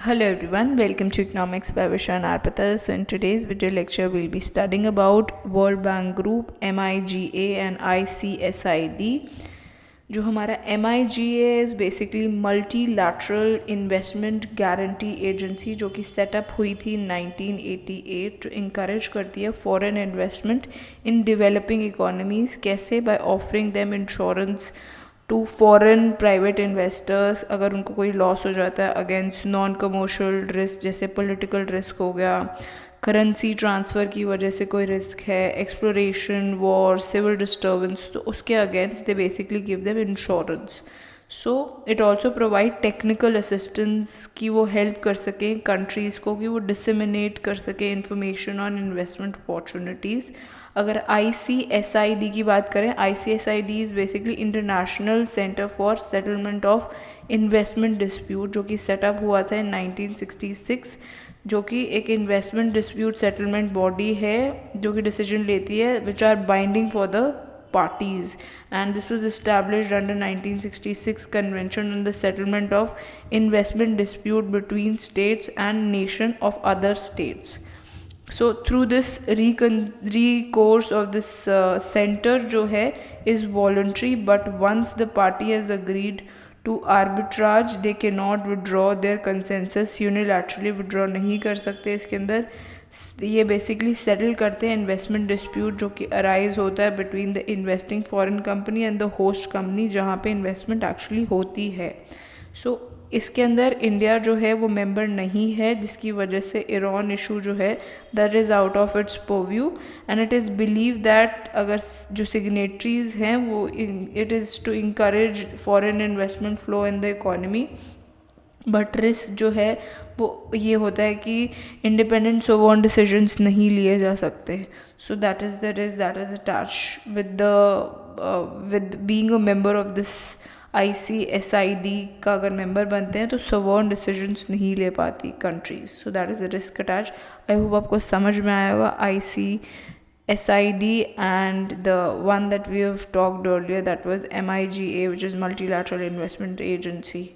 Hello everyone, welcome to Economics by Vishan Arpata. So in today's video lecture, we'll be studying about World Bank Group, MIGA and ICSID. जो हमारा MIGA is basically Multilateral Investment Guarantee Agency जो कि setup हुई थी 1988 जो encourage करती है foreign investment in developing economies कैसे by offering them insurance to foreign private investors अगर उनको कोई लॉस हो जाता है अगेंस्ट नॉन कमर्शियल रिस्क जैसे पॉलिटिकल रिस्क हो गया, करेंसी ट्रांसफ़र की वजह से कोई रिस्क है, एक्सप्लोरेशन, वॉर, सिविल डिस्टर्बेंस, तो उसके against they basically give them insurance. So it also provide technical assistance कि वो हेल्प कर सकें कंट्रीज़ को कि वो डिसमिनेट कर सकें इंफॉर्मेशन ऑन इन्वेस्टमेंट अपॉर्चुनिटीज़. अगर ICSID की बात करें, ICSID is basically international centre for settlement of investment dispute जो कि सेटअप हुआ था इन 1966, जो कि एक इन्वेस्टमेंट डिस्प्यूट सेटलमेंट बॉडी है जो कि डिसीजन लेती है which are binding for the parties, and this was established under 1966 convention on the settlement of investment dispute between states and nation of other states. So through this recourse of this center जो है is voluntary, but once the party has agreed to arbitrage they cannot withdraw their consensus. unilaterally withdraw नहीं कर सकते इसके अंदर. ये basically settle करते हैं इन्वेस्टमेंट डिस्प्यूट जो कि अराइज होता है between the investing foreign company and the host company जहाँ पे इन्वेस्टमेंट एक्चुअली होती है. सो इसके अंदर इंडिया जो है वो मेंबर नहीं है, जिसकी वजह से ईरान इशू जो है that is out of its purview, and it is believe that अगर जो सिग्नेटरीज हैं वो it is to encourage foreign investment flow in the economy. But risk जो है वो ये होता है कि इंडिपेंडेंट सोवरेन डिसीजंस नहीं लिए जा सकते. So that is the risk that is attach with being a member of this ICSID का अगर मेंबर बनते हैं तो सोवरेन डिसीजंस नहीं ले पाती countries. So that is a risk attach. I hope आपको समझ में आएगा. ICSID and the one that we have talked earlier, that was MIGA, which is Multilateral Investment Agency.